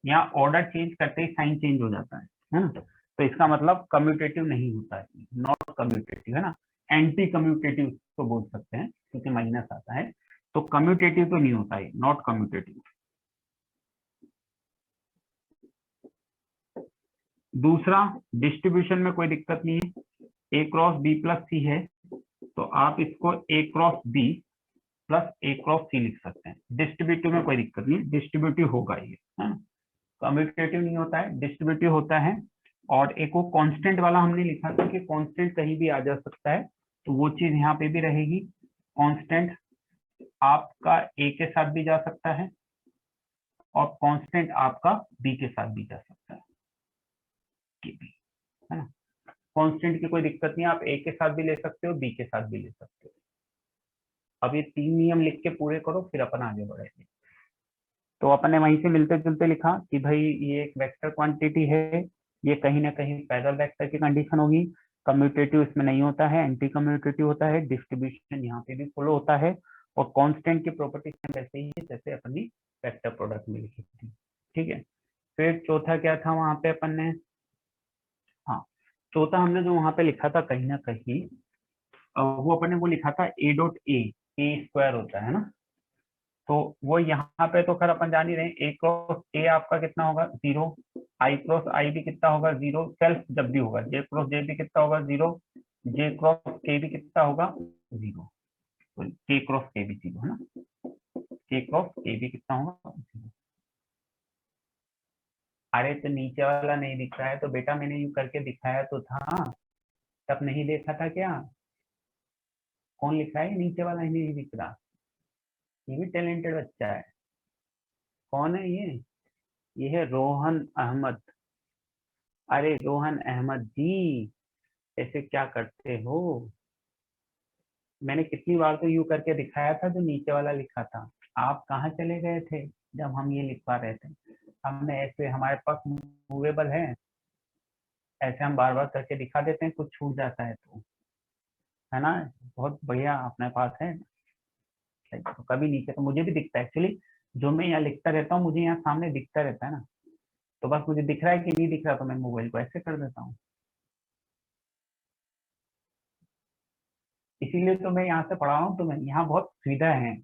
यहाँ order change करते ही sign change हो जाता है ना, तो इसका मतलब कम्यूटेटिव नहीं होता है, नॉट कम्यूटेटिव है ना, एंटी कम्यूटेटिव तो बोल सकते हैं क्योंकि माइनस आता है, तो कम्यूटेटिव तो नहीं होता है, नॉट कम्यूटेटिव। दूसरा, डिस्ट्रीब्यूशन में कोई दिक्कत नहीं है, ए क्रॉस बी प्लस सी है तो आप इसको ए क्रॉस बी प्लस ए क्रॉस सी लिख सकते हैं। डिस्ट्रीब्यूटिव में कोई दिक्कत नहीं, डिस्ट्रीब्यूटिव होगा ये, है ना, कम्यूटेटिव नहीं होता है, डिस्ट्रीब्यूटिव होता है। और एक वो कांस्टेंट वाला हमने लिखा था कि कांस्टेंट कहीं भी आ जा सकता है, तो वो चीज यहाँ पे भी रहेगी। कांस्टेंट आपका ए के साथ भी जा सकता है और कांस्टेंट आपका बी के साथ भी जा सकता है, है ना। कांस्टेंट की कोई दिक्कत नहीं, आप ए के साथ भी ले सकते हो, बी के साथ भी ले सकते हो। अब ये 3 नियम लिख के पूरे करो, फिर अपन आगे बढ़ेंगे। तो अपन ने वहीं से मिलते जुलते लिखा कि भाई ये एक वेक्टर क्वांटिटी है, ये कहीं ना कहीं पैरेलल वेक्टर की कंडीशन होगी, कम्यूटेटिव इसमें नहीं होता है, एंटी कम्यूटेटिव होता है, डिस्ट्रीब्यूशन यहाँ पे भी फॉलो होता है, और कांस्टेंट की प्रॉपर्टी वैसे ही है जैसे अपनी वेक्टर प्रोडक्ट में लिखी थी। ठीक है, फिर चौथा क्या था वहां पे अपन ने, हाँ चौथा हमने जो वहां पे लिखा था कहीं ना कहीं वो अपन ने वो लिखा था ए डॉट ए स्क्वायर होता है ना, तो वो यहाँ पे तो खैर अपन जान ही रहे हैं, ए क्रॉस ए आपका कितना होगा 0, आई क्रॉस आई भी कितना होगा 0, सेल्फ जब भी होगा जे क्रॉस जे भी कितना होगा 0, जे क्रॉस के भी कितना होगा 0, तो के क्रॉस के भी 0 है ना, के क्रॉस के भी कितना होगा 0। अरे तो नीचे वाला नहीं दिख रहा है तो बेटा मैंने यूं करके दिखाया तो था, तब नहीं देखा था क्या? कौन लिखा है नीचे वाला ही नहीं दिख रहा? ये भी टैलेंटेड बच्चा है। कौन है ये है रोहन अहमद। अरे रोहन अहमद जी, ऐसे क्या करते हो? मैंने कितनी बार तो यू करके दिखाया था जो नीचे वाला लिखा था, आप कहाँ चले गए थे जब हम ये लिखवा रहे थे? हमने ऐसे, हमारे पास मूवेबल है, ऐसे हम बार बार करके दिखा देते हैं, कुछ छूट जाता है तो, है ना, बहुत बढ़िया अपने पास है। तो कभी नीचे तो मुझे भी दिखता है एक्चुअली, जो मैं यहाँ लिखता रहता हूँ मुझे यहाँ सामने दिखता रहता है ना, तो बस मुझे दिख रहा है कि नहीं दिख रहा तो मैं मोबाइल को ऐसे कर देता हूँ, इसीलिए तो मैं यहाँ से पढ़ा रहा हूँ। तो मैं यहाँ बहुत सुविधा है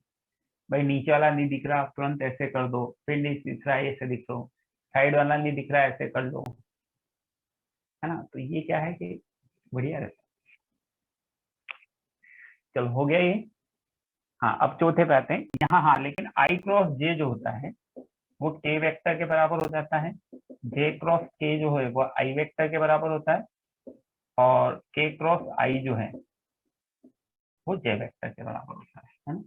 भाई, नीचे वाला नहीं दिख रहा तुरंत ऐसे कर दो, फिर नहीं दिख रहा है ऐसे दिख लो, साइड वाला नहीं दिख रहा है ऐसे कर लो, है ना, तो ये क्या है कि बढ़िया रहता है। चलो हो गया ये। हाँ अब चौथे पे आते हैं यहाँ, हाँ लेकिन आई क्रॉस जे जो होता है वो के वेक्टर के बराबर हो जाता है, जे क्रॉस के जो है वो आई वेक्टर के बराबर होता है, और के क्रॉस आई जो है वो जे वेक्टर के बराबर होता है ना।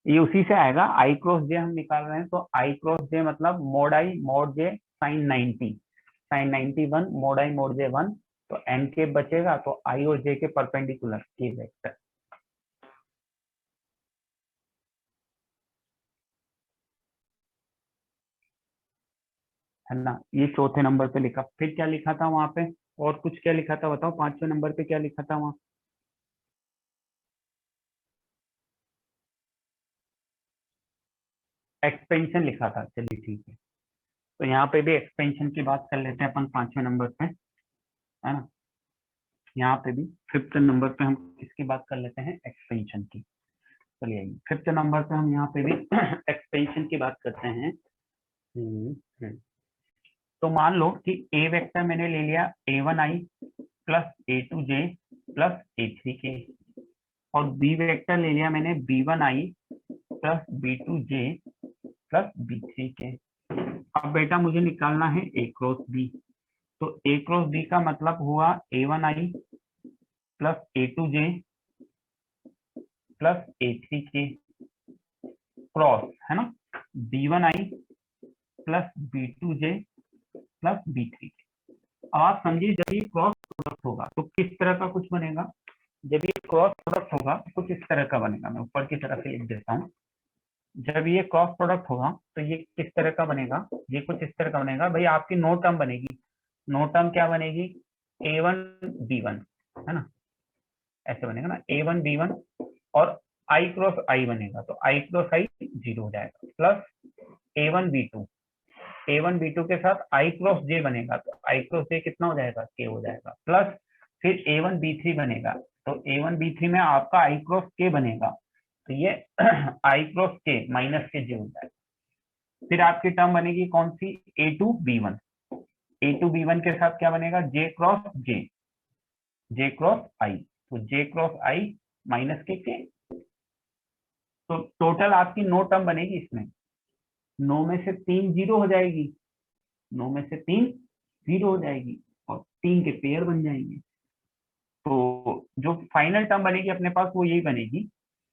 ये उसी से आएगा, आई क्रॉस जे हम निकाल रहे हैं तो आई क्रॉस जे मतलब mod I mod J sine 90, sine 90 1 mod I mod J 1, तो एन के बचेगा तो आई और जे के परपेंडिकुलर के वेक्टर, है ना। ये चौथे नंबर पे लिखा, फिर क्या लिखा था वहां पे, और कुछ क्या लिखा था बताओ, पांचवें नंबर पे क्या लिखा था वहां? एक्सपेंशन लिखा था, चलिए ठीक है, तो यहाँ पे भी एक्सपेंशन की बात कर लेते हैं अपन पांचवें नंबर पे, है ना। यहाँ पे भी फिफ्थ नंबर पे हम किसकी बात कर लेते हैं, एक्सपेंशन की। चलिए आइए फिफ्थ नंबर पे हम यहाँ पे भी एक्सपेंशन की बात करते हैं। हम्म। तो मान लो कि ए वेक्टर मैंने ले लिया a1i plus a2j plus a3k, और बी वेक्टर ले लिया मैंने b1i plus b2j plus b3k। अब बेटा मुझे निकालना है ए क्रॉस बी, तो ए क्रॉस बी का मतलब हुआ a1i plus a2j plus a3k cross, है ना, b1i plus b2j plus b3k। अब आप समझिए जब ये क्रॉस प्रोडक्ट होगा तो किस तरह का कुछ बनेगा, जब ये क्रॉस प्रोडक्ट होगा तो कुछ इस तरह का बनेगा, मैं ऊपर की तरफ से लिख देता हूँ। जब ये क्रॉस प्रोडक्ट होगा तो ये किस तरह का बनेगा, ये कुछ इस तरह का बनेगा भाई, आपकी नो टर्म बनेगी, नो टर्म क्या बनेगी, a1 b1, है ना, ऐसे बनेगा ना a1 b1, और आई क्रॉस आई बनेगा तो आई क्रॉस आई 0 हो जाएगा, plus A1 B2, A1 B2 के साथ I क्रॉस J बनेगा, तो I क्रॉस J कितना हो जाएगा, K हो जाएगा, प्लस फिर A1B3 बनेगा, तो A1B3 में आपका I क्रॉस K बनेगा, तो ये I क्रॉस K माइनस के J हो जाएगा। फिर आपकी टर्म बनेगी कौन सी, A2B1, A2B1 के साथ क्या बनेगा, J cross J, J cross I, तो J क्रॉस I माइनस के K, तो टोटल आपकी 9 टर्म बनेगी इसमें, 9 में से 3 जीरो हो जाएगी, 9 में से 3 जीरो हो जाएगी और 3 के पेयर बन जाएंगे। तो जो फाइनल टर्म बनेगी अपने पास वो यही बनेगी।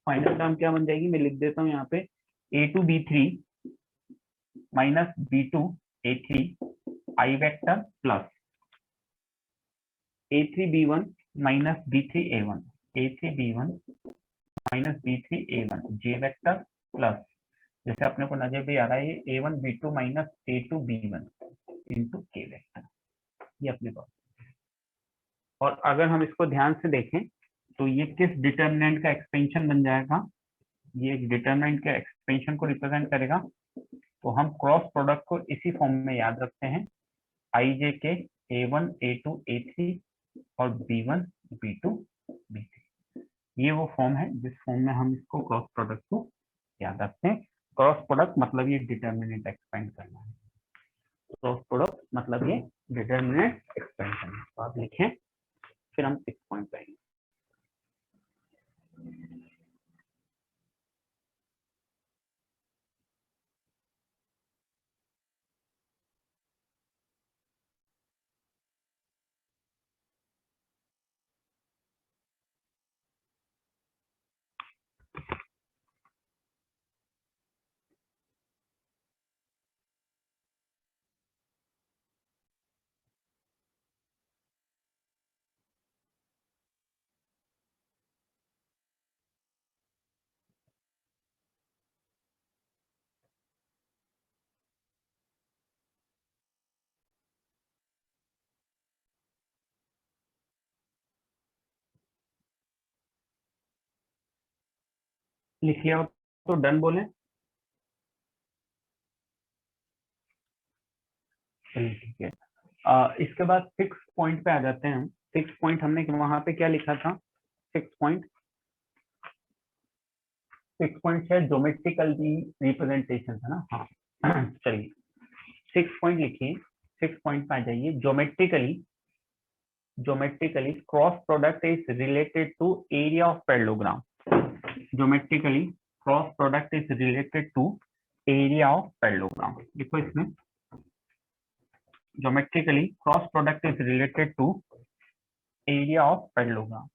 फाइनल टर्म क्या बन जाएगी, मैं लिख देता हूँ यहाँ पे, A2B3 minus B2A3 I vector plus A3B1 minus B3A1, A3B1 minus B3A1 J vector plus, जैसे अपने को नजर भी आ रहा है, ये A1B2 minus A2B1 into K vector, ये अपने पास। और अगर हम इसको ध्यान से देखें तो ये किस डिटर्मिनेंट का एक्सपेंशन बन जाएगा, ये एक डिटर्मिनेंट के एक्सपेंशन को रिप्रेजेंट करेगा। तो हम क्रॉस प्रोडक्ट को इसी फॉर्म में याद रखते हैं, IJ के A1 A2 A3 और B1 B2 B3, ये वो फॉर्म है जिस फॉर्म में हम इसको क्रॉस प्रोडक्ट को याद रखते हैं। क्रॉस प्रोडक्ट मतलब ये डिटर्मिनेंट एक्सपेंड करना है, क्रॉस प्रोडक्ट मतलब ये डिटर्मिनेंट एक्सपेंशन है। तो आप लिखें, फिर हम 6 पॉइंट पाएंगे। लिख लिया हो तो डन बोलें। चलिए ठीक है। इसके बाद 6 पॉइंट पे आ जाते हैं हम। 6 पॉइंट हमने वहां पे क्या लिखा था, 6 पॉइंट, 6 पॉइंट है ज्योमेट्रिकल रिप्रेजेंटेशन है ना, हाँ चलिए 6 पॉइंट लिखिए। 6 पॉइंट पे आ जाइए। Geometrically cross product is related to area of parallelogram. Geometrically cross product is related to area of parallelogram. देखो इसमें geometrically cross product is related to area of parallelogram.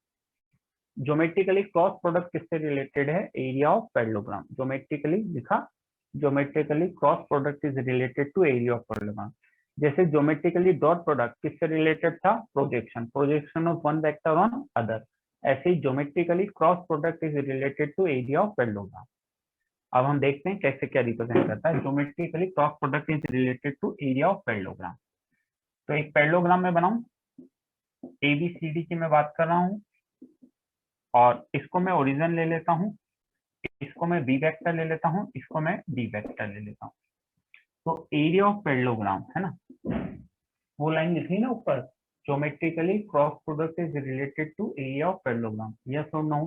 Geometrically cross product किससे related है, area of parallelogram. Geometrically लिखा, geometrically cross product is related to area of parallelogram. जैसे geometrically dot product किससे related था, projection, projection of one vector on other. ऐसे ही geometrically cross product is related to area of parallelogram. अब हम देखते हैं कैसे क्या रिप्रेजेंट करता है। Geometrically cross product is related to area of parallelogram. तो एक पैरेललोग्राम में बनाऊं, ABCD की मैं बात कर रहा हूं और इसको मैं ओरिजिन ले लेता हूं, इसको मैं बी वेक्टर ले लेता हूं, इसको मैं डी वेक्टर ले लेता हूं। तो एरिया ऑफ पैरेललोग्राम है ना, वो लाइन लिखी ना ऊपर, geometrically cross product is related to area of parallelogram, yes और नो,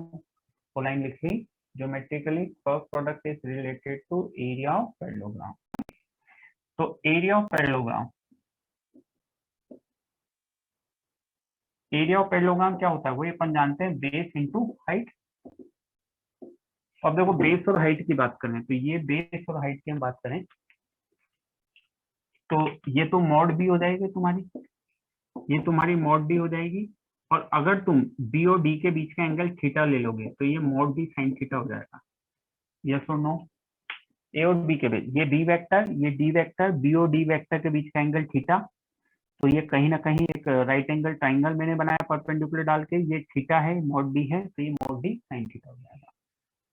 वो लाइन लिख ली, geometrically cross product is related to area of parallelogram. तो area of parallelogram, area of parallelogram क्या होता है, वो अपन जानते हैं बेस इंटू हाइट। अब देखो बेस और हाइट की बात करें तो ये बेस और हाइट की हम बात करें तो ये तो मॉड बी हो जाएगी तुम्हारी, ये तुम्हारी मॉड बी हो जाएगी। और अगर तुम बी और डी के बीच का एंगल थीटा ले लोगे तो ये मॉड बी साइन थीटा हो जाएगा, यस और नो। ए और बी के बीच, ये बी वेक्टर ये डी वेक्टर, बी और डी वेक्टर के बीच का एंगल थीटा, तो ये कहीं ना कहीं एक राइट एंगल ट्राइंगल मैंने बनाया परपेंडिकुलर डाल के, ये थीटा है, मॉड बी है, तो ये मॉड बी साइन थीटा हो जाएगा।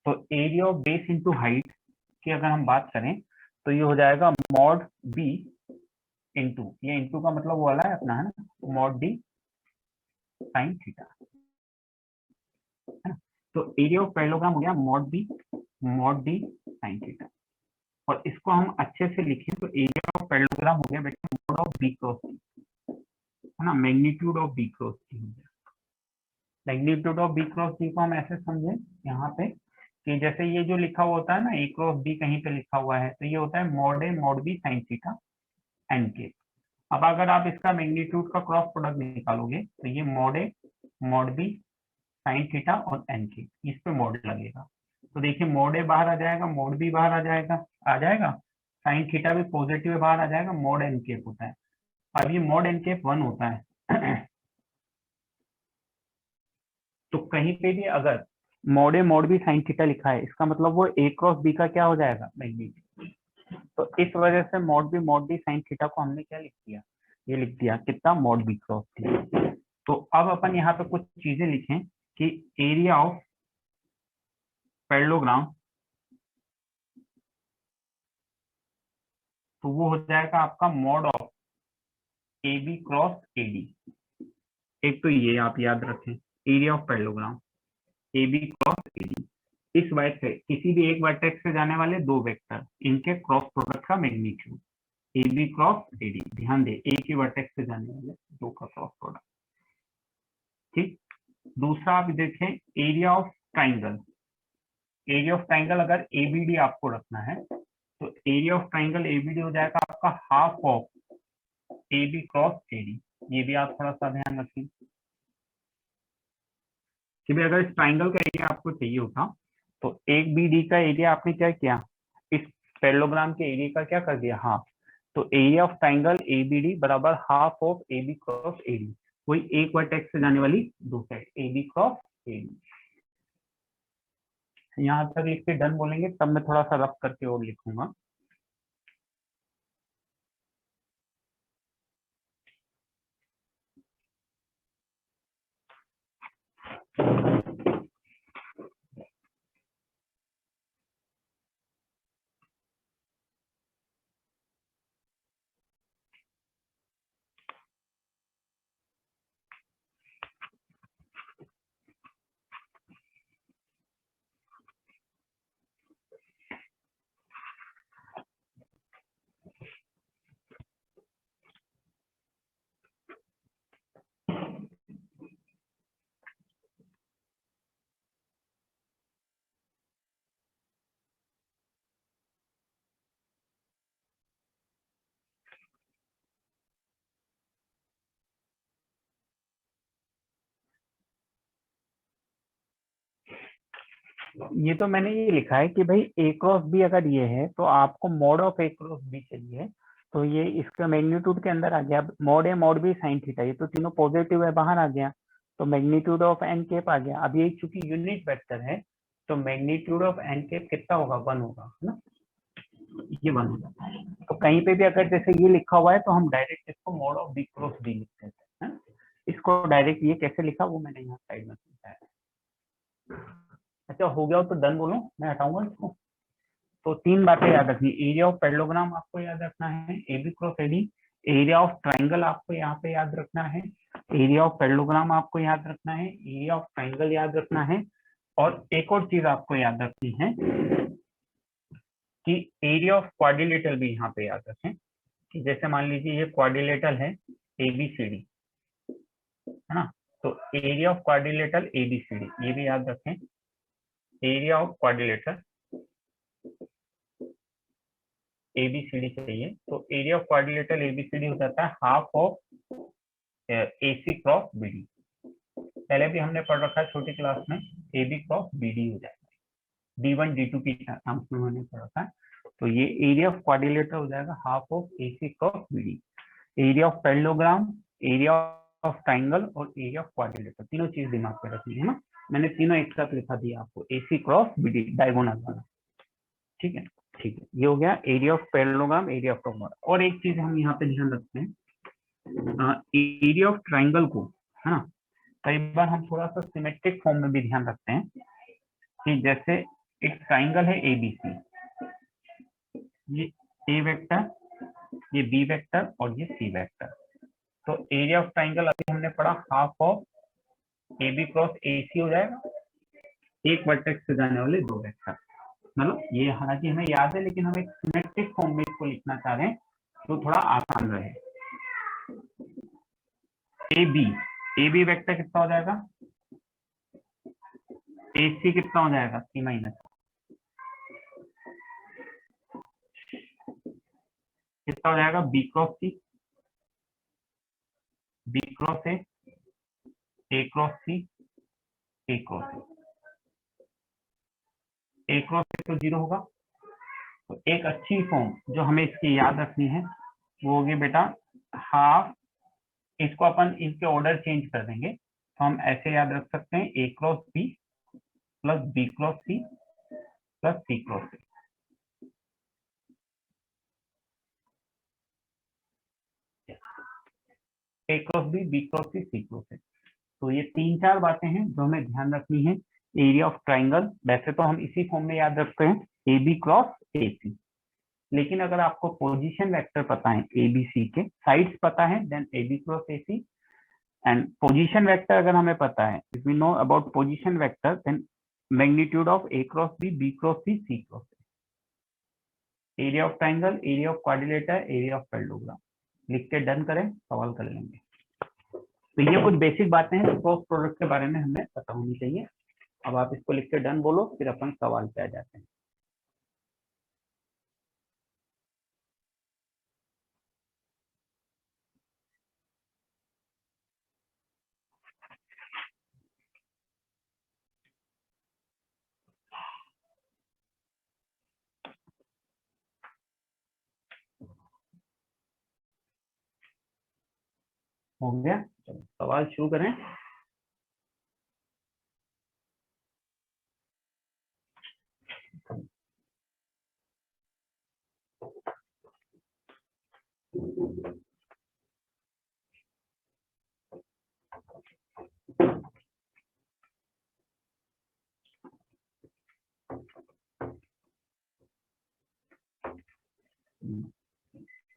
तो area of base into height की अगर हम बात करें तो ये हो जाएगा मॉड बी इंटू, ये इंटू का मतलब वो वाला है अपना, है ना, मॉड डी साइन थीटा, है ना। तो एरिया ऑफ पैरेललोग्राम हो गया मॉड डी साइन थीटा। और इसको हम अच्छे से लिखें तो एरिया ऑफ पैरेललोग्राम हो गया बेटा mode of B cross C, है ना, मैग्नीट्यूड ऑफ बी क्रॉस सी हो गया। मैग्नीट्यूड ऑफ बी क्रॉस सी को हम ऐसे समझे यहाँ पे कि जैसे ये जो लिखा हुआ होता है ना ए क्रॉस बी कहीं पे लिखा हुआ है, तो ये होता है mod A mod B sine theta N के। अब अगर आप इसका मैग्नीट्यूड का क्रॉस प्रोडक्ट निकालोगे तो ये mod A mod B sine theta और एन के, इस पे मॉड लगेगा। तो देखिए मॉड ए बाहर आ जाएगा, मॉड बी बाहर आ जाएगा, साइन थीटा भी पॉजिटिव है बाहर आ जाएगा, मॉड एन केप होता है। अब ये मॉड एन केप 1 होता है तो कहीं पे भी अगर mod A mod B sine theta लिखा है, इसका मतलब वो ए क्रॉस बी का क्या हो जाएगा, मैग्नीट्यूड। तो इस वजह से मॉड बी साइन थीटा को हमने क्या लिख दिया, ये लिख दिया कितना, मॉड बी क्रॉस थीटा। तो अब अपन यहाँ पे कुछ चीजें लिखें कि एरिया ऑफ पैरेललोग्राम, तो वो हो जाएगा आपका mod of A B cross A D. एक तो ये आप याद रखें, area of parallelogram A B cross A D, इस वाइट से किसी भी एक वर्टेक्स से जाने वाले दो वेक्टर, इनके क्रॉस प्रोडक्ट का magnitude A B cross A D. ध्यान दे, एक ही वर्टेक्स से जाने वाले दो का क्रॉस प्रोडक्ट। ठीक, दूसरा आप देखें area of triangle. Area of triangle अगर एबीडी आपको रखना है तो एरिया ऑफ ट्राइंगल एबीडी हो जाएगा आपका half of A B cross A D. ये भी आप थोड़ा सा ध्यान रखें कि भाई अगर इस ट्राइंगल का एरिया आपको चाहिए होता तो एक बी डी का एरिया आपने क्या किया, इस पैरेललोग्राम के एरिया का क्या कर दिया, हाफ। तो area of triangle A B D बराबर half of A B cross A D, वही एक वर्टेक्स से जाने वाली दो side A B cross A D. यहाँ तक लिख के डन बोलेंगे, तब मैं थोड़ा सा रफ करके और लिखूंगा। ये तो मैंने ये लिखा है कि भाई ए क्रॉस बी अगर ये है तो आपको mod of A cross B चाहिए, तो ये इसका मैग्नीट्यूड के अंदर आ गया mod A mod B sine theta, ये तो तीनों पॉजिटिव है बाहर आ गया, तो मैग्नीट्यूड ऑफ एन केप आ गया। अब ये चूंकि यूनिट वेक्टर है तो मैग्नीट्यूड ऑफ एन केप कितना होगा, 1 होगा, है ना, ये 1 होगा। तो कहीं पे भी अगर जैसे ये लिखा हुआ है तो हम डायरेक्ट इसको mod of B cross B लिखते हैं, इसको डायरेक्ट ये कैसे लिखा वो मैंने यहाँ साइड में समझाया। अच्छा हो गया हो तो डन बोलो, मैं हटाऊंगा इसको। तो तीन बातें याद रखनी, एरिया ऑफ पैरेललोग्राम आपको याद रखना है A B cross A D, area of triangle आपको यहाँ पे याद रखना है, एरिया ऑफ पैरेललोग्राम आपको याद रखना है, एरिया ऑफ ट्राइंगल याद रखना है, और एक और चीज आपको याद रखनी है कि एरिया ऑफ क्वाड्रिलेटरल भी यहाँ पे याद रखें कि जैसे मान लीजिए ये क्वाड्रिलेटरल है ए बी सी डी, है ना, तो area of quadrilateral A B C D ये भी याद रखें। एरिया ऑफ क्वाड्रिलेटरल एबीसीडी चाहिए तो एरिया ऑफ क्वाड्रिलेटरल एबीसीडी हो जाता है half of AC cross BD. पहले भी हमने पढ़ रखा है छोटी क्लास में, एबी क्रॉस बीडी हो जाएगा, D1 D2 की टर्म्स में हमने पढ़ रखा है। तो ये एरिया ऑफ क्वाड्रिलेटरल हो जाएगा half of AC cross BD. Area of parallelogram, area of triangle और एरिया ऑफ क्वाड्रिलेटरल, तीनों चीज दिमाग में रखनी है ना, मैंने तीनों एक साथ लिखा दिया आपको, एसी क्रॉस बीडी डायगोनल वाला। ठीक है, ठीक है, ये हो गया area of parallelogram, area of triangle. और एक चीज हम यहाँ पे ध्यान रखते हैं, एरिया ऑफ ट्राइंगल को, है ना, कई बार हम थोड़ा सा सिमेट्रिक फॉर्म में भी ध्यान रखते हैं कि जैसे एक ट्राइंगल है एबीसी, ये ए वेक्टर, ये बी वेक्टर और ये सी वेक्टर। तो एरिया ऑफ ट्राइंगल अभी हमने पढ़ा half of A B cross A C हो जाएगा, एक वर्टेक्स से जाने वाले दो वेक्टर। मतलब ये हालांकि हमें याद है, लेकिन हम एक सिमेट्रिक फॉर्म में इसको लिखना चाह रहे हैं तो थोड़ा आसान रहे। ए बी वेक्टर कितना हो जाएगा, ए सी कितना हो जाएगा, सी माइनस, कितना हो जाएगा B cross C, B cross A cross C, A cross A cross तो जीरो होगा। तो एक अच्छी फॉर्म जो हमें इसकी याद रखनी है वो होगी बेटा हाफ, इसको अपन इसके ऑर्डर चेंज कर देंगे, तो हम ऐसे याद रख सकते हैं A cross B plus B cross C plus C cross A cross B cross C cross A. तो ये तीन चार बातें हैं जो हमें ध्यान रखनी है। एरिया ऑफ ट्राइंगल वैसे तो हम इसी फॉर्म में याद रखते हैं, ए बी क्रॉस ए सी, लेकिन अगर आपको पोजीशन वेक्टर पता है ए बी सी के, साइड्स पता है, then A B cross A C, and position vector अगर हमें पता है, if we know about position vector, then magnitude of A cross B cross C cross, area of triangle, area of quadrilateral, area of parallelogram. लिख के done करें, सवाल कर लेंगे। तो ये कुछ बेसिक बातें हैं जो क्रॉस प्रोडक्ट के बारे में हमें पता होनी चाहिए। अब आप इसको लिख के डन बोलो, फिर अपन सवाल पे आ जाते हैं। हो गया, चलो सवाल शुरू करें।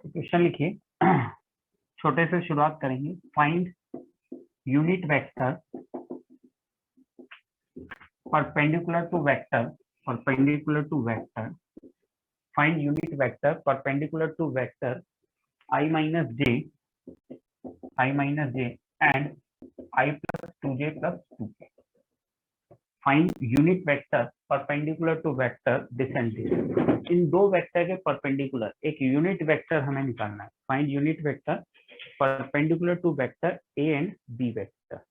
क्वेश्चन लिखिए, छोटे से शुरुआत करेंगे। Find unit vector perpendicular to vector, perpendicular to vector, find unit vector perpendicular to vector i minus j and I plus 2j plus 2k. Find unit vector perpendicular to vector descendant. इन दो vector के perpendicular एक unit vector हमें निकालना है। Find unit vector perpendicular to vector A and B vector.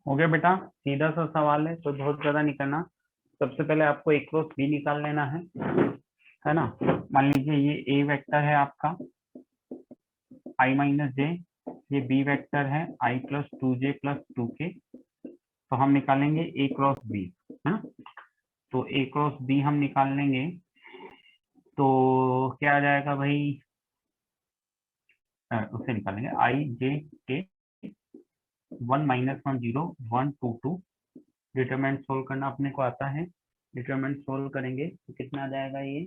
हो गया बेटा, सीधा सा सवाल है, तो बहुत ज्यादा नहीं करना। सबसे पहले आपको ए क्रॉस बी निकाल लेना है ना। मान लीजिए ये ए वेक्टर है आपका आई माइनस जे, ये बी वेक्टर है आई प्लस 2j प्लस 2k। तो हम निकालेंगे ए क्रॉस बी, है ना। तो ए क्रॉस बी हम निकाल लेंगे, तो क्या आ जाएगा भाई, उससे निकालेंगे आई जे के 1 -1 0 1 2 2। डिटरमिनेंट सोल्व करना अपने को आता है। डिटरमिनेंट सोल्व करेंगे तो कितना आ जाएगा ये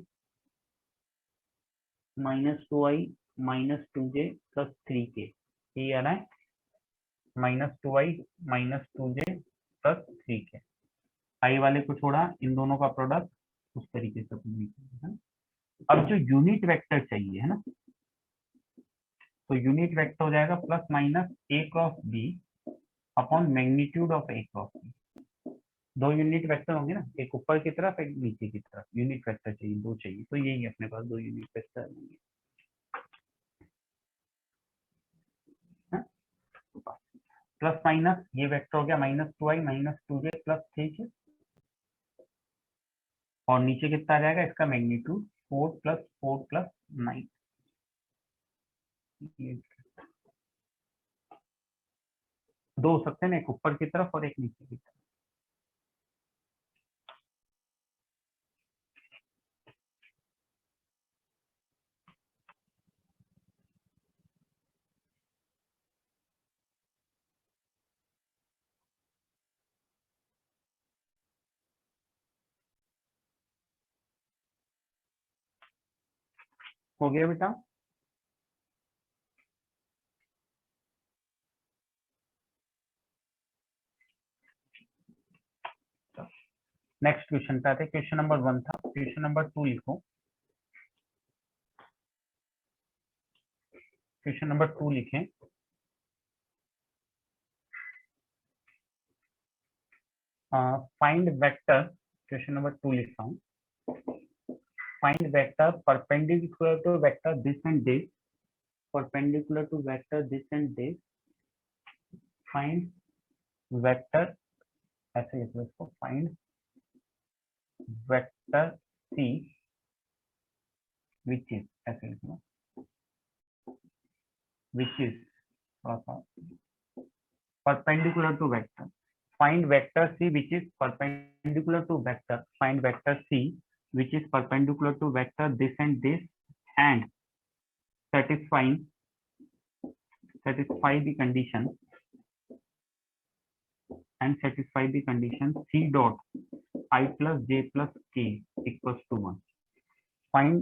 -2i -2j + 3k। ये आ रहा है -2i -2j + 3k। आई वाले को छोड़ा, इन दोनों का प्रोडक्ट उस तरीके से अपन निकालेंगे। अब जो यूनिट वेक्टर चाहिए है ना, तो यूनिट वेक्टर हो जाएगा ±a cross b upon magnitude of a cross b। दो यूनिट वेक्टर होंगे ना, एक ऊपर की तरफ एक नीचे की तरफ, यूनिट वेक्टर चाहिए, दो चाहिए, तो यही अपने पास दो यूनिट वेक्टर होंगे। प्लस माइनस ये वेक्टर हो गया -2i -2j + 3k, और नीचे कितना आ जाएगा इसका मैग्नीट्यूड 4 + 4 + 9। दो हो सकते हैं ना, एक ऊपर की तरफ और एक नीचे की तरफ। हो गया बेटा? नेक्स्ट क्वेश्चन पे आते हैं। क्वेश्चन नंबर 1 था, क्वेश्चन नंबर 2 लिखो। क्वेश्चन नंबर 2 लिखें। फाइंड वेक्टर, क्वेश्चन नंबर 2 लिखता हूँ। Find vector perpendicular to vector this and this, perpendicular to vector this and this. Find vector, ऐसे लिखो इसको, find vector C which is, ऐसे लिखो, which is perpendicular to vector. Find vector c which is perpendicular to vector. Find vector c which is perpendicular to vector this and this, and satisfy the condition, and satisfy the condition c dot I plus j plus k equals to 1. Find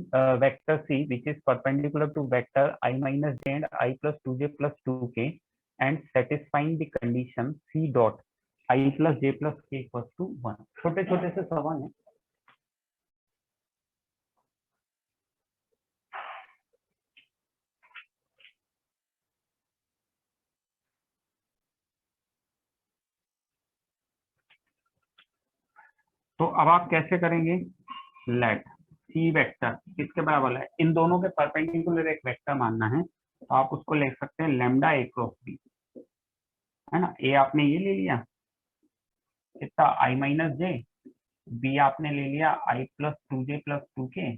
vector c which is perpendicular to vector I minus j and I plus 2j plus 2k, and satisfying the condition c dot I plus j plus k equals to 1. छोटे छोटे से सवाल हैं। तो अब आप कैसे करेंगे? लेट सी वेक्टर किसके बराबर है? इन दोनों के परपेंडिकुलर एक वेक्टर मानना है, तो आप उसको ले सकते हैं लैम्डा ए क्रॉस बी, है ना। ए आपने ये ले लिया कितना, आई माइनस जे। बी आपने ले लिया आई प्लस 2j प्लस 2k।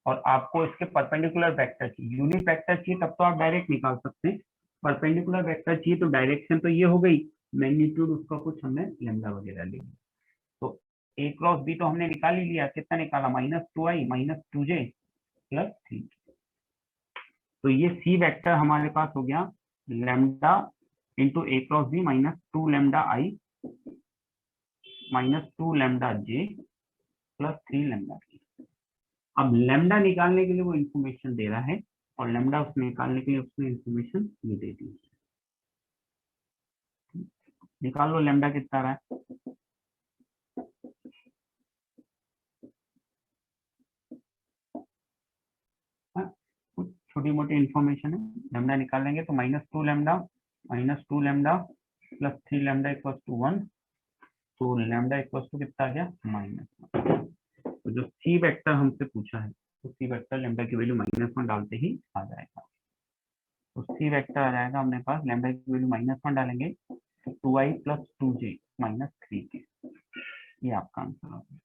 और आपको इसके परपेंडिकुलर वेक्टर चाहिए, यूनिट वेक्टर चाहिए तब तो आप डायरेक्ट निकाल सकते हैं। परपेंडिकुलर वेक्टर चाहिए तो डायरेक्शन तो ये हो गई, मैग्नीट्यूड उसका कुछ हमने लैम्डा वगैरह ले लिया। तो ए क्रॉस बी तो हमने निकाल ही लिया, कितना निकाला, -2i -2j + 3। तो ये सी वेक्टर हमारे पास हो गया लैम्डा इंटू ए क्रॉस बी -2 लैम्डा आई -2 लैम्डा जे + 3 लैम्डा के। अब लैम्डा निकालने के लिए वो इंफॉर्मेशन दे रहा है, और लैम्डा उसने निकालने के लिए उसने इंफॉर्मेशन ये दे दी। निकाल लो लैम्डा कितना रहा है। कुछ छोटी मोटी इंफॉर्मेशन है, लैम्डा निकाल लेंगे तो -2 lambda -2 lambda + 3 lambda equals to 1। तो लैम्डा इक्वल्स टू कितना आ गया, -1। तो जो सी वेक्टर हमसे पूछा है, तो सी वेक्टर लैम्डा की वैल्यू -1 डालते ही आ जाएगा। तो सी वेक्टर आ जाएगा अपने पास, लैम्डा की वैल्यू -1 डालेंगे तो 2i + 2j - 3k। ये आपका आंसर होगा।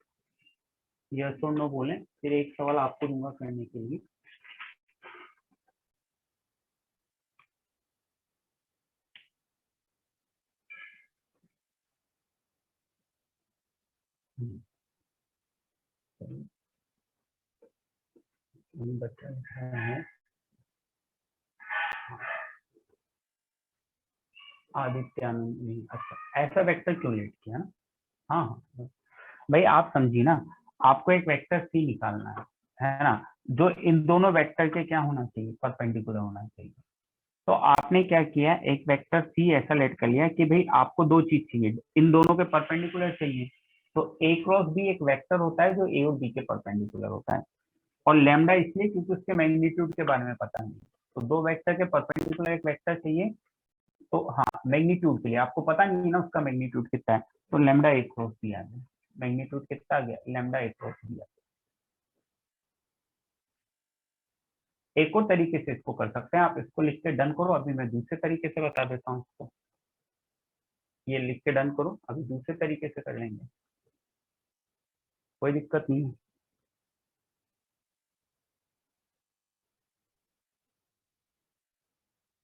यस और नो बोले, फिर एक सवाल आपको दूंगा करने के लिए। बच्चा है आदित्य आनंद नहीं, अच्छा ऐसा वेक्टर क्यों लेट किया ना। हाँ हाँ भाई आप समझी ना, आपको एक वेक्टर सी निकालना है ना, जो इन दोनों वेक्टर के क्या होना चाहिए, परपेंडिकुलर होना चाहिए। तो आपने क्या किया, एक वेक्टर सी ऐसा लेट कर लिया कि भाई आपको दो चीज चाहिए, इन दोनों के परपेंडिकुलर चाहिए। तो ए क्रॉस बी एक वेक्टर होता है जो ए और बी के परपेंडिकुलर होता है, और लैम्डा इसलिए क्योंकि उसके मैग्नीट्यूड के बारे में पता नहीं। तो दो वेक्टर के परपेंडिकुलर एक वेक्टर चाहिए, तो हाँ मैग्नीट्यूड के लिए आपको पता नहीं है ना उसका मैग्नीट्यूड कितना है, तो लैम्डा ए क्रॉस बी आ गया। मैग्नीट्यूड कितना आ गया, लैम्डा ए क्रॉस बी आ गया। एक और तरीके से इसको कर सकते हैं आप, इसको लिख के डन करो, अभी मैं दूसरे तरीके से बता देता हूँ इसको। ये लिख के डन करो, अभी दूसरे तरीके से कर लेंगे, कोई दिक्कत नहीं है।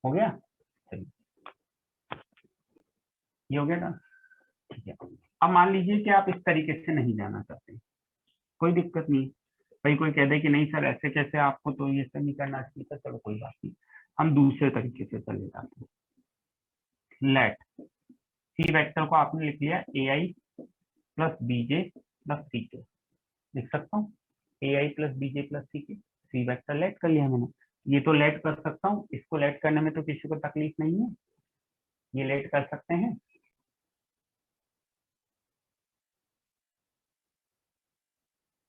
हो गया, चलिए ये हो गया ना, ठीक है। अब मान लीजिए कि आप इस तरीके से नहीं जाना चाहते, कोई दिक्कत नहीं। भाई कोई कह दे कि नहीं सर ऐसे कैसे, आपको तो ये सब नहीं करना चाहिए था, चलो कोई बात नहीं, हम दूसरे तरीके से चले जाते हैं। लेट सी वेक्टर को आपने लिख लिया ए I plus B J plus C के, लिख सकता हूँ ए I plus B J plus C के, सी वेक्टर लेट कर लिया मैंने। ये तो लेट कर सकता हूँ, इसको लेट करने में तो किसी को तकलीफ नहीं है, ये लेट कर सकते हैं।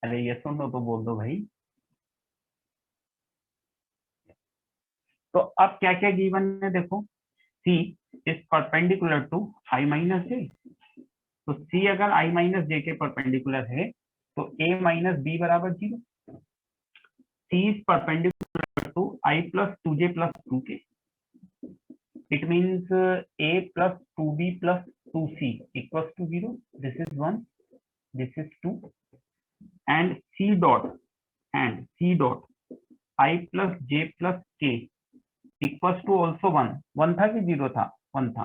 अरे ये सुन लो तो बोल दो भाई। तो अब क्या क्या गिवन है देखो, C is perpendicular to I minus J. तो सी अगर आई माइनस जे के परपेंडिकुलर है तो ए माइनस बी बराबर zero. C is perpendicular to I plus two J plus two K, it means A plus two B plus two C equals to zero. This is one, this is two, and C dot I plus J plus K equals to also one. One था कि zero था, one था।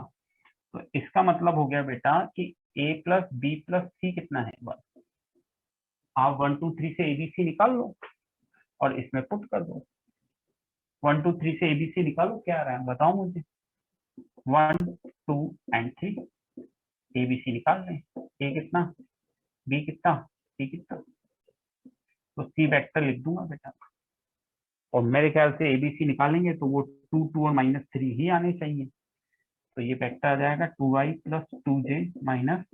तो इसका मतलब हो गया बेटा कि ए प्लस बी प्लस सी कितना है, वन। आप वन टू थ्री से एबीसी निकाल लो और इसमें पुट कर दो। वन टू थ्री से एबीसी निकालो, क्या आ रहा है बताओ मुझे। One two and three, ABC निकाल लें। ए कितना, बी कितना, सी कितना, तो सी वेक्टर लिख दूंगा बेटा। और मेरे ख्याल से एबीसी निकालेंगे तो वो टू टू और माइनस थ्री ही आने चाहिए। तो ये वेक्टर आ जाएगा टू आई plus two j minus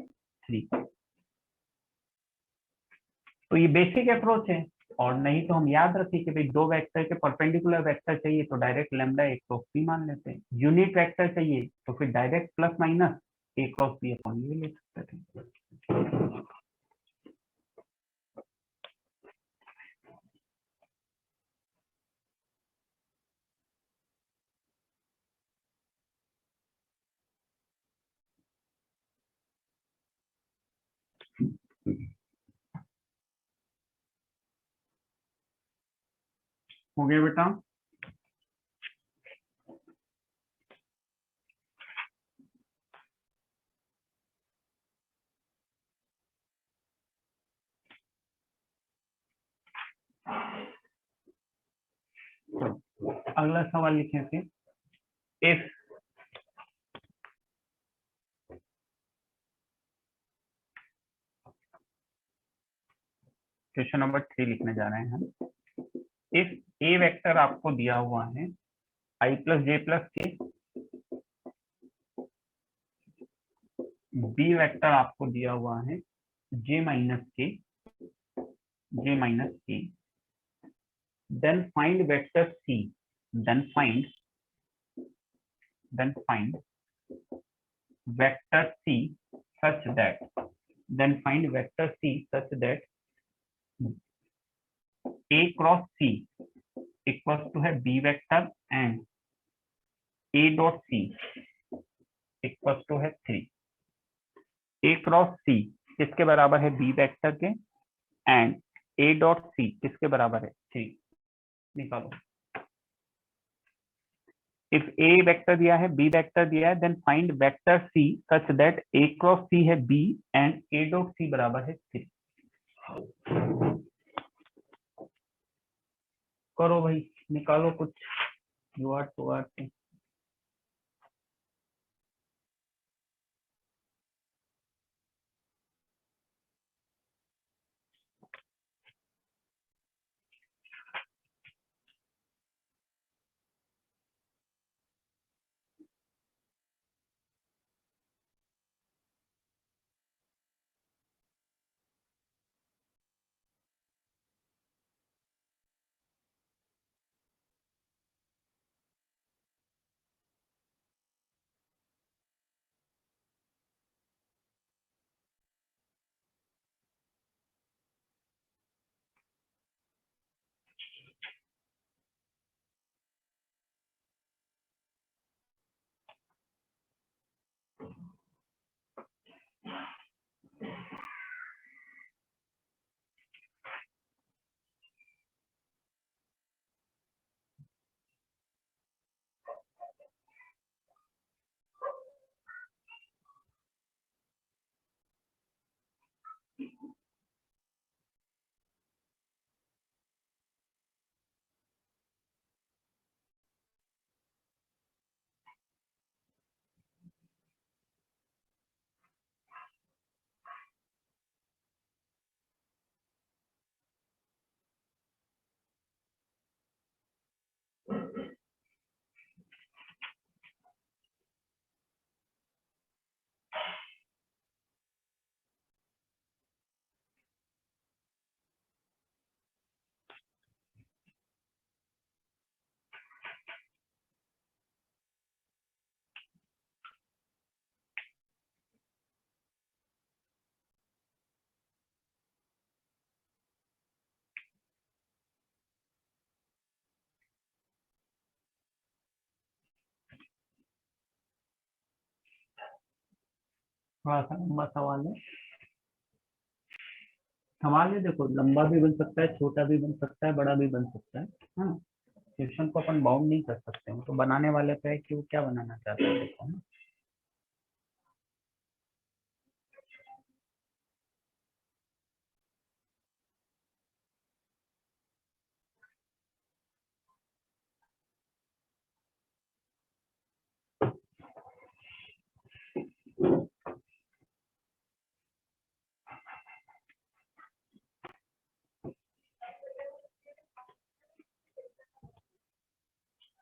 three. तो ये बेसिक अप्रोच है। और नहीं तो हम याद रखें कि भाई दो वेक्टर के परपेंडिकुलर वेक्टर चाहिए तो डायरेक्ट लैम्डा ए क्रॉस बी मान लेते हैं, यूनिट वेक्टर चाहिए तो फिर डायरेक्ट प्लस माइनस ए क्रॉस बी अपॉन ये ले सकते थे। हो गया बेटा। अगला सवाल लिखे थे, इफ क्वेश्चन नंबर 3 लिखने जा रहे हैं हम। इफ ए वेक्टर आपको दिया हुआ है आई प्लस जे प्लस के, बी वेक्टर आपको दिया हुआ है जे माइनस के, जे माइनस के, then find vector C, then find vector C such that, then find vector C such that A cross C equals to है B vector and A dot C equals to है 3। A cross C किसके बराबर है, B vector के, and A dot C किसके बराबर है, 3। निकालो। इफ ए वेक्टर दिया है, बी वेक्टर दिया है, then find vector C such that A cross C है B and A dot C बराबर है 3। करो भाई, निकालो कुछ जुगाड़ टुगाड़ से। थोड़ा सा लंबा सवाल है। सवाल है, देखो लंबा भी बन सकता है, छोटा भी बन सकता है, बड़ा भी बन सकता है। हाँ, क्वेश्चन को अपन बाउंड नहीं कर सकते हैं, तो बनाने वाले पे है कि वो क्या बनाना चाहते हैं, देखो ना।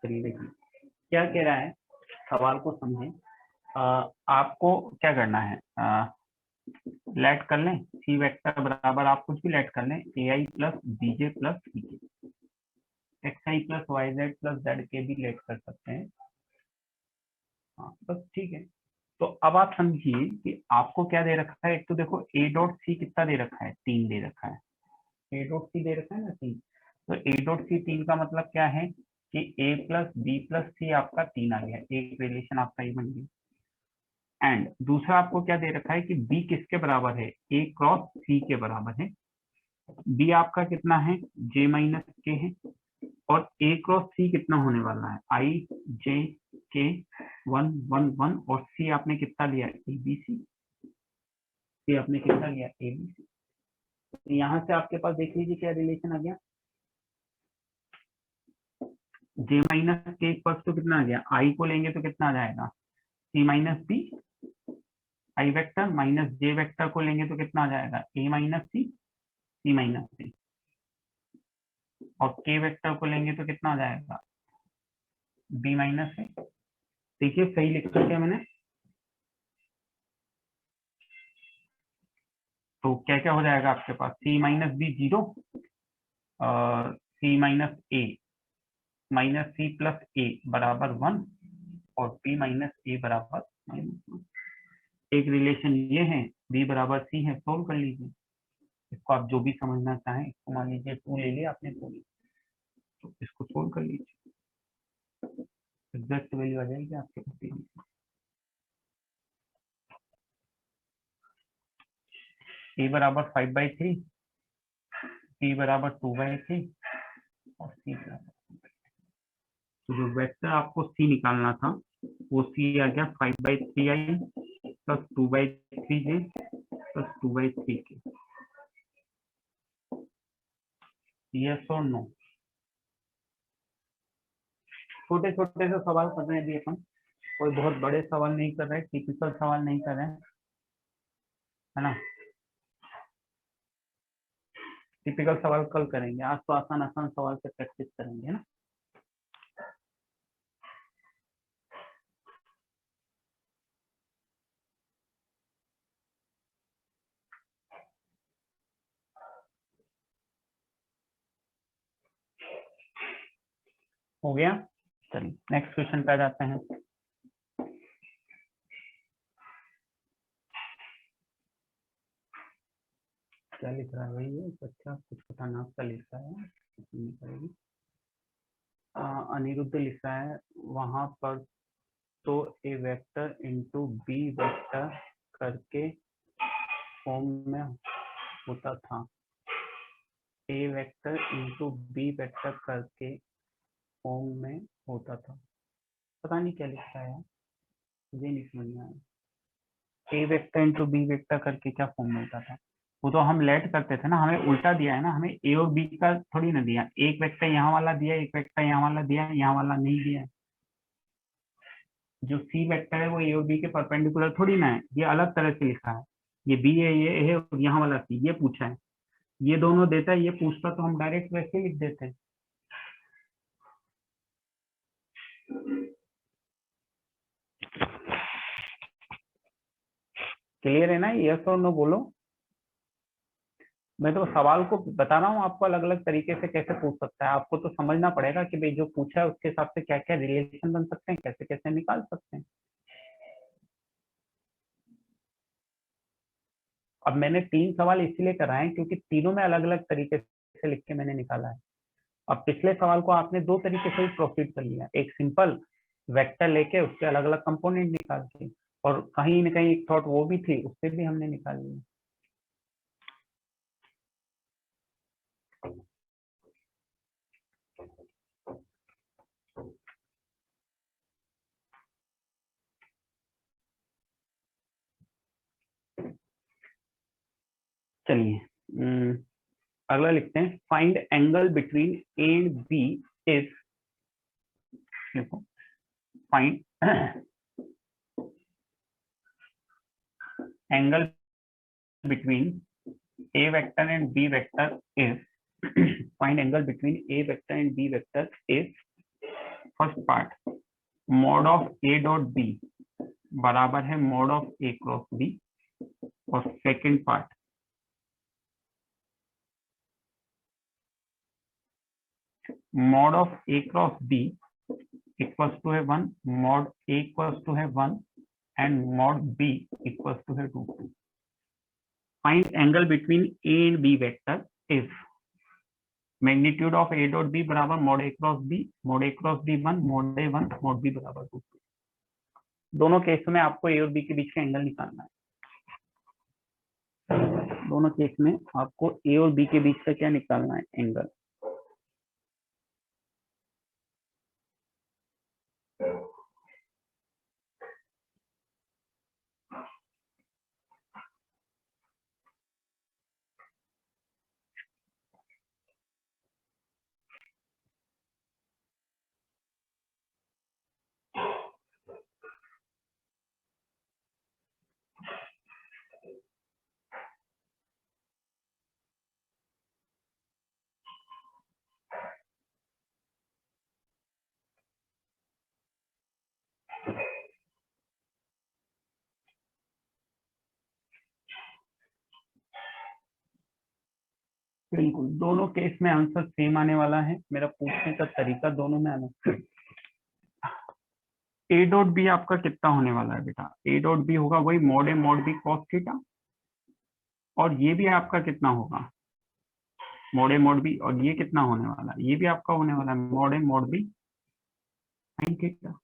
चलिए देखिए क्या कह रहा है, सवाल को समझें। आपको क्या करना है, लेट कर लें सी वेक्टर बराबर, आप कुछ भी लेट कर लें, A I plus B J plus C K, X I plus Y Z plus Z K भी लेट कर सकते हैं। हाँ बस ठीक है। तो अब आप समझिए कि आपको क्या दे रखा है। एक तो देखो ए डॉट सी कितना दे रखा है, 3 दे रखा है। ए डॉट सी दे रखा है ना 3। तो ए डॉट सी 3 का मतलब क्या है कि ए प्लस बी प्लस सी आपका 3 आ गया, एक रिलेशन आपका ये बन गया। एंड दूसरा आपको क्या दे रखा है कि बी किसके बराबर है, ए क्रॉस सी के बराबर है। बी आपका कितना है, जे माइनस के है। और ए क्रॉस सी कितना होने वाला है, आई जे के 1 1 1। और सी आपने कितना लिया, ए बी सी। सी आपने कितना लिया, ए बी सी। तो यहाँ से आपके पास देख लीजिए क्या रिलेशन आ गया, जे माइनस के इक्वल्स तो कितना आ गया, आई को लेंगे तो कितना आ जाएगा, C minus B I vector, minus J vector को लेंगे तो कितना आ जाएगा, ए माइनस सी सी माइनस सी। और के वेक्टर को लेंगे तो कितना आ जाएगा, बी माइनस ए। देखिए सही लिखा क्या मैंने। तो क्या क्या हो जाएगा आपके पास, सी माइनस बी 0, सी माइनस ए माइनस सी प्लस ए बराबर 1, और बी माइनस ए बराबर -1। एक रिलेशन ये है, बी बराबर सी है, सोल्व कर लीजिए इसको। आप जो भी समझना चाहें, इसको मान लीजिए 2 ले लिया आपने, 2 तो इसको सोल्व कर लीजिए, एग्जैक्ट वैल्यू आ जाएगी आपके पास। ए बराबर 5/3, बी बराबर 2/3 और सी बराबर। तो जो वेक्टर आपको सी निकालना था वो सी आ गया 5/3 आई प्लस 2/3 जे प्लस 2/3 के। यस और नो, छोटे छोटे से सवाल कर रहे हैं अभी अपन, कोई बहुत बड़े सवाल नहीं कर रहे, टिपिकल सवाल नहीं कर रहे हैं, है ना। टिपिकल सवाल कल करेंगे, आज तो आसान आसान सवाल से प्रैक्टिस करेंगे, है ना। हो गया। चलिए नेक्स्ट क्वेश्चन पे आ जाते हैं। क्या लिख रहा है भाई ये बच्चा, कुछ खतरनाक सा लिख रहा है, नहीं करेगी। अनिरुद्ध लिख रहा है वहां पर, तो ए वेक्टर इंटू बी वेक्टर करके फॉर्म में होता था, ए वेक्टर इंटू बी वेक्टर करके फॉर्म में होता था। पता नहीं क्या लिखा है यार, मुझे नहीं समझ में आया। ए वेक्टर इंटू बी वेक्टर करके क्या फॉर्म में होता था, वो तो हम लेट करते थे ना, हमें उल्टा दिया है ना, हमें ए और बी का थोड़ी ना दिया, एक वेक्टर यहाँ वाला दिया, एक वेक्टर यहाँ वाला दिया, यहाँ वाला नहीं दिया है। जो सी वेक्टर है वो ए और बी के परपेंडिकुलर थोड़ी ना है, ये अलग तरह से लिखा है। ये बी है, ये है, और यहाँ वाला सी, ये पूछा है। ये दोनों देता है, ये पूछता तो हम डायरेक्ट वैसे लिख देते हैं। क्लियर है ना? यस और नो बोलो। मैं तो सवाल को बता रहा हूँ आपको, अलग अलग तरीके से कैसे पूछ सकता है। आपको तो समझना पड़ेगा कि भाई जो पूछा है उसके हिसाब से क्या क्या रिलेशन बन सकते हैं, कैसे कैसे निकाल सकते हैं। अब मैंने 3 सवाल इसलिए कराए हैं क्योंकि तीनों में अलग अलग तरीके से लिख के मैंने निकाला है। अब पिछले सवाल को आपने 2 तरीके से ही प्रोसीड कर लिया, एक सिंपल वेक्टर लेके उसके अलग अलग कंपोनेंट निकाल के, और कहीं ना कहीं एक थॉट वो भी थी, उससे भी हमने निकाल लिया। चलिए अगला लिखते हैं, find angle between A and B is, देखो find angle between a vector and b vector is find angle between a vector and b vector is, first part mod of a dot b बराबर है mod of a cross b, और second part mod of a cross b equals to है 1, mod a equals to है 1 and mod b equals to है 2। Find angle between a and b vector is magnitude of a dot b बराबर mod a cross b, mod a cross b 1, mod a 1, mod b बराबर 2। दोनों case में आपको ए और B के बीच का angle निकालना है। दोनों केस में आपको ए और बी के बीच का क्या निकालना है? एंगल। बिल्कुल, दोनों केस में आंसर सेम आने वाला है। मेरा पूछने का तरीका दोनों में आना। ए डॉट बी आपका कितना होने वाला है बेटा? ए डॉट बी होगा वही mod A mod B cos theta, और ये भी आपका कितना होगा? मॉड ए मॉड बी, और ये कितना होने वाला है? ये भी आपका होने वाला है mod A mod B sine theta.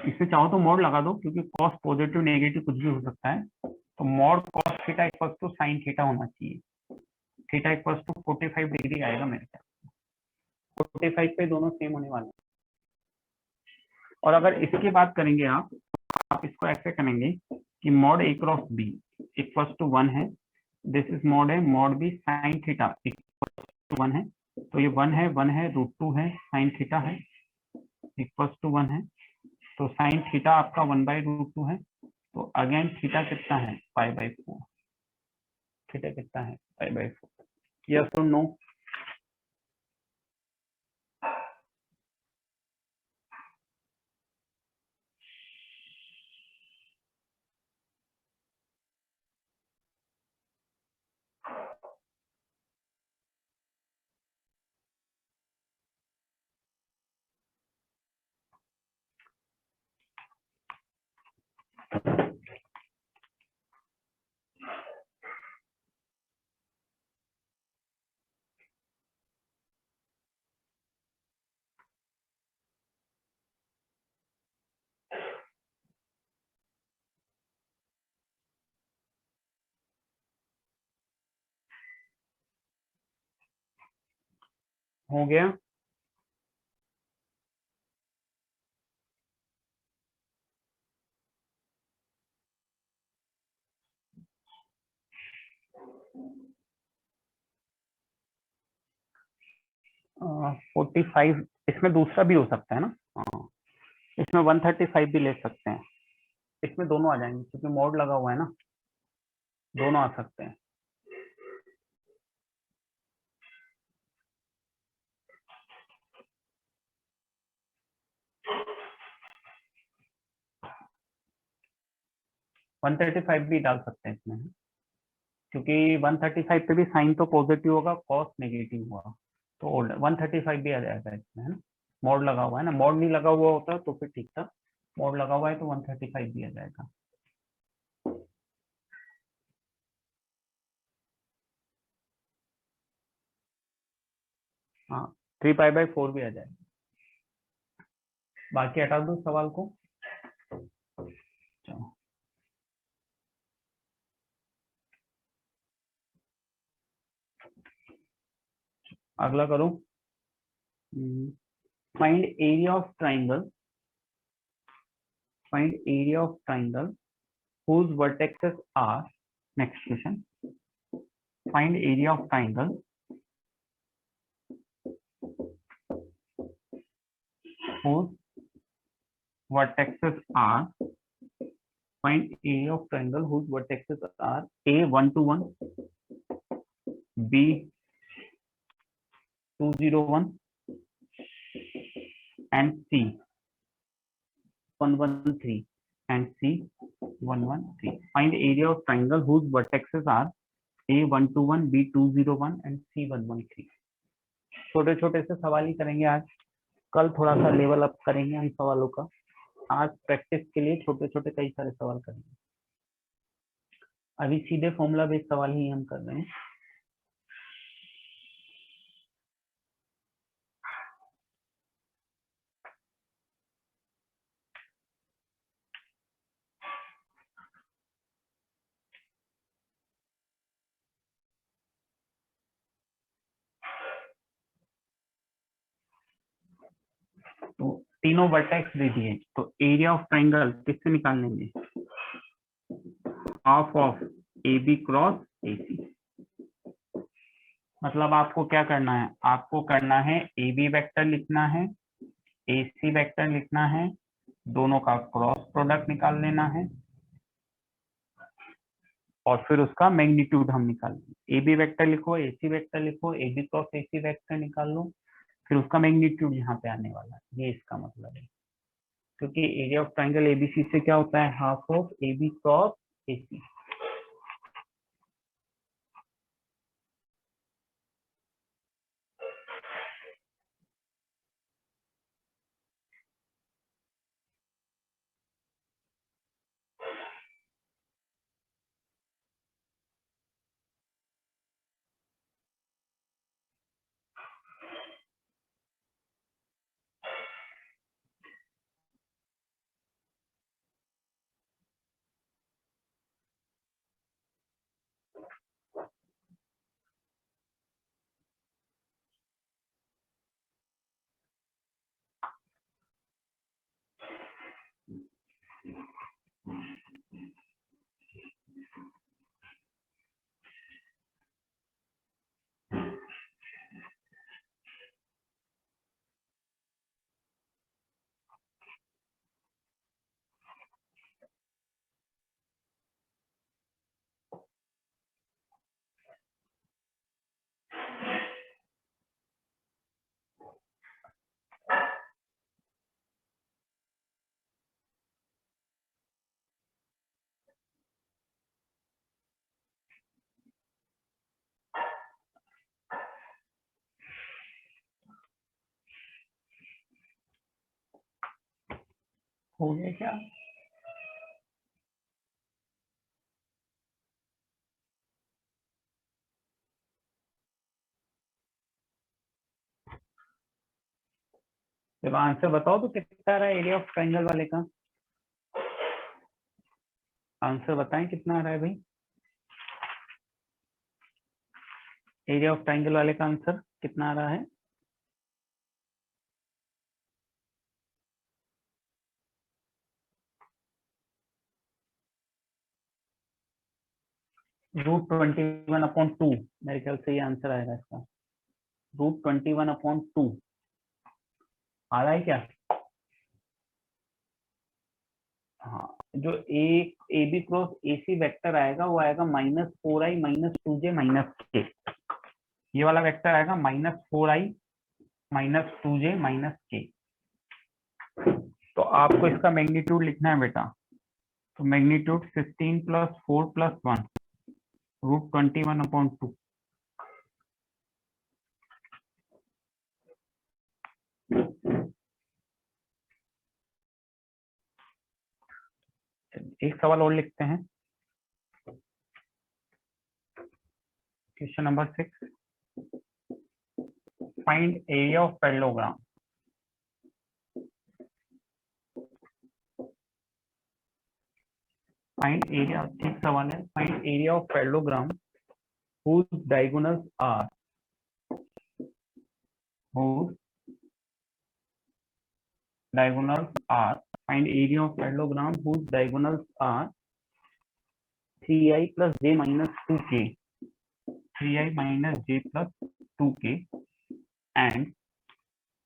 इससे चाहो तो मॉड लगा दो, क्योंकि कॉस पॉजिटिव नेगेटिव कुछ भी हो सकता है। तो mod cos theta equal to sine theta होना चाहिए। थीटा इक्वल टू 45 डिग्री आएगा मेरे ख्याल। 45 पे दोनों सेम होने वाले हैं। और अगर इसकी बात करेंगे आप इसको ऐसे करेंगे कि mod A cross B equal to 1 है, this is mod A mod B sine theta equal to 1 है, तो ये 1 है √2 है, साइन थीटा है इक्वल टू 1 है, तो साइन थीटा आपका 1/√2 है। तो अगेन थीटा कितना है? π/4। थीटा कितना है? π/4। यस और नो? हो गया? आ, 45 इसमें दूसरा भी हो सकता है ना? हाँ, इसमें 135 भी ले सकते हैं। इसमें दोनों आ जाएंगे क्योंकि मोड लगा हुआ है ना, दोनों आ सकते हैं। 135 भी डाल सकते हैं इसमें, क्योंकि 135 पे भी साइन तो पॉजिटिव होगा, कॉस नेगेटिव हुआ, तो 135 भी आ जाएगा इसमें, है ना। मोड लगा हुआ है ना, मोड नहीं लगा हुआ होता तो फिर ठीक था, मोड लगा हुआ है तो 135 भी आ जाएगा। हाँ 3π/4 भी आ जाएगा। बाकी हटा दो सवाल को। चलो अगला करो। Find area of triangle, find area of triangle whose vertices are, next question, find area of triangle whose vertices are, find area of triangle whose vertices are a 1 to 1, b 201 and c 113 and c 113. Find area of triangle whose vertices are a 121, b 201 and c 113. छोटे छोटे से सवाल ही करेंगे आज, कल थोड़ा सा level up करेंगे इन सवालों का, आज प्रैक्टिस के लिए छोटे छोटे कई सारे सवाल करेंगे। अभी सीधे फॉर्मूला बेस्ड सवाल ही हम कर रहे हैं। तो तीनों वर्टेक्स दे दिए, तो एरिया ऑफ ट्राइंगल किससे निकाल लेंगे, half of A B cross A C. मतलब आपको क्या करना है, आपको करना है ए बी वेक्टर लिखना है, ए सी वेक्टर लिखना है, दोनों का क्रॉस प्रोडक्ट निकाल लेना है और फिर उसका मैग्नीट्यूड हम निकाल लेंगे। ए बी वेक्टर लिखो, ए सी वेक्टर लिखो, A B cross A C vector निकाल लो, फिर उसका मैग्नीट्यूड यहाँ पे आने वाला है, ये इसका मतलब है। क्योंकि एरिया ऑफ ट्राइंगल एबीसी से क्या होता है, half of A B cross A C. हो गया क्या? जब आंसर बताओ तो कितना आ रहा है एरिया ऑफ ट्राइंगल वाले का, आंसर बताएं कितना आ रहा है भाई, एरिया ऑफ ट्राइंगल वाले का आंसर कितना आ रहा है। √21/2, मेरे ख्याल से ये आंसर आएगा इसका, √21/2 आ रहा है क्या? हाँ, जो A B cross A C vector आएगा वो आएगा -4i - 2j - k, ये वाला वेक्टर आएगा -4i - 2j - k। तो आपको इसका मैग्नीट्यूड लिखना है बेटा, तो मैग्नीट्यूड 16 + 4 + 1 √21/2। एक सवाल और लिखते हैं, question number 6, find area of parallelogram. Find area, ठीक सवाल है। Find area of parallelogram whose diagonals are find area of parallelogram whose diagonals are 3i plus j minus 2k, 3i minus j plus 2k and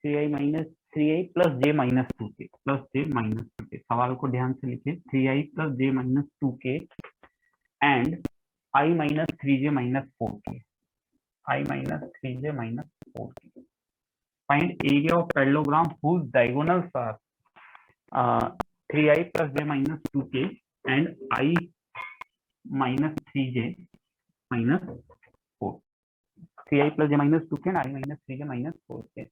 3i minus 3i plus j minus 2k plus j minus 2k। सवाल को ध्यान से लिखिए, 3i plus j minus 2k and I minus 3j minus 4k, I minus 3j minus 4k। Find area of parallelogram whose diagonals are 3i plus j minus 2k and I minus 3j minus 4, 3i plus j minus 2k and I minus 3j minus 4k।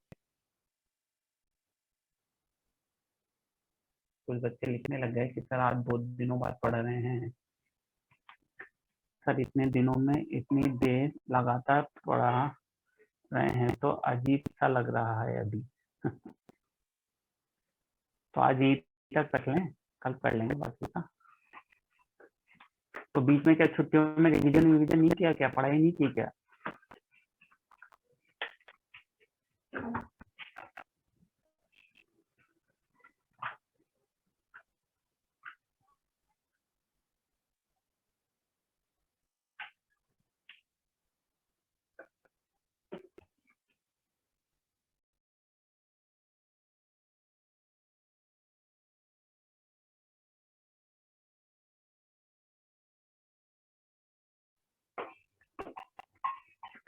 कुछ बच्चे लिखने लग गए कि sir आज 2 दिनों बाद पढ़ रहे हैं सर, इतने दिनों में इतनी देर लगातार पढ़ा रहे हैं तो अजीब सा लग रहा है अभी। तो आज यही तक रख लें, कल पढ़ लेंगे बाकी का। तो बीच में क्या छुट्टियों में रिवीजन नहीं किया क्या, पढ़ाई नहीं की क्या?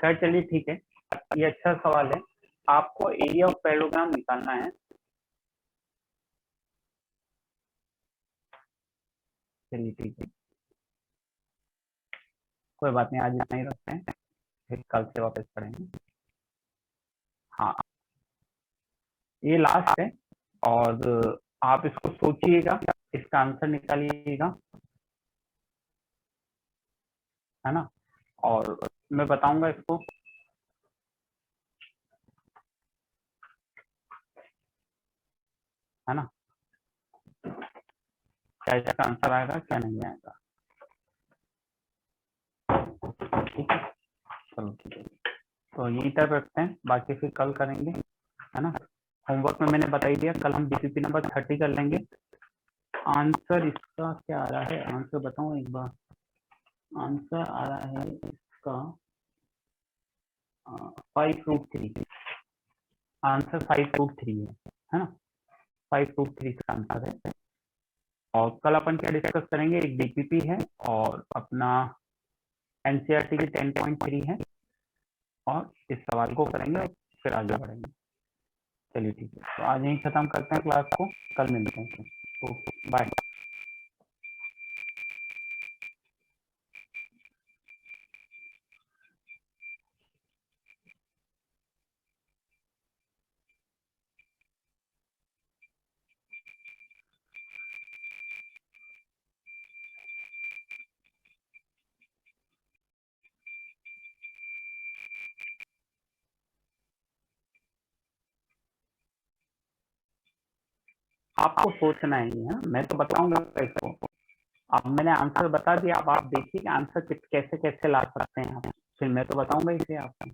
खैर चलिए ठीक है, ये अच्छा सवाल है। आपको एरिया ऑफ पैरेललोग्राम निकालना है। चलिए ठीक है, कोई बात नहीं, आज इतना ही रखते हैं, फिर कल से वापस पढ़ेंगे। हाँ, ये लास्ट है और आप इसको सोचिएगा, इसका आंसर निकालिएगा, है ना? और मैं बताऊंगा इसको, है ना, क्या इसका आंसर आएगा क्या नहीं आएगा। ठीक है, चलो ठीक है, तो यही तक रखते हैं, बाकी फिर कल करेंगे, है ना। होमवर्क में मैंने बता ही दिया, कल हम बीसीपी नंबर 30 कर लेंगे। आंसर इसका क्या आ रहा है, आंसर बताऊं एक बार। आंसर आ रहा है इसका 5√3। आंसर 5√3 है ना, 5√3 का आंसर है। और कल अपन क्या डिस्कस करेंगे, एक डीपीपी है और अपना एनसीईआरटी की 10.3 है, और इस सवाल को करेंगे और फिर आगे बढ़ेंगे। चलिए ठीक है, तो आज यहीं खत्म करते हैं क्लास को, कल मिलते हैं। Okay bye. आपको सोचना ही है, मैं तो बताऊंगा इसको। अब मैंने आंसर बता दिया, अब आप देखिए कि आंसर कैसे कैसे ला सकते हैं आप, फिर मैं तो बताऊंगा इसे आपको।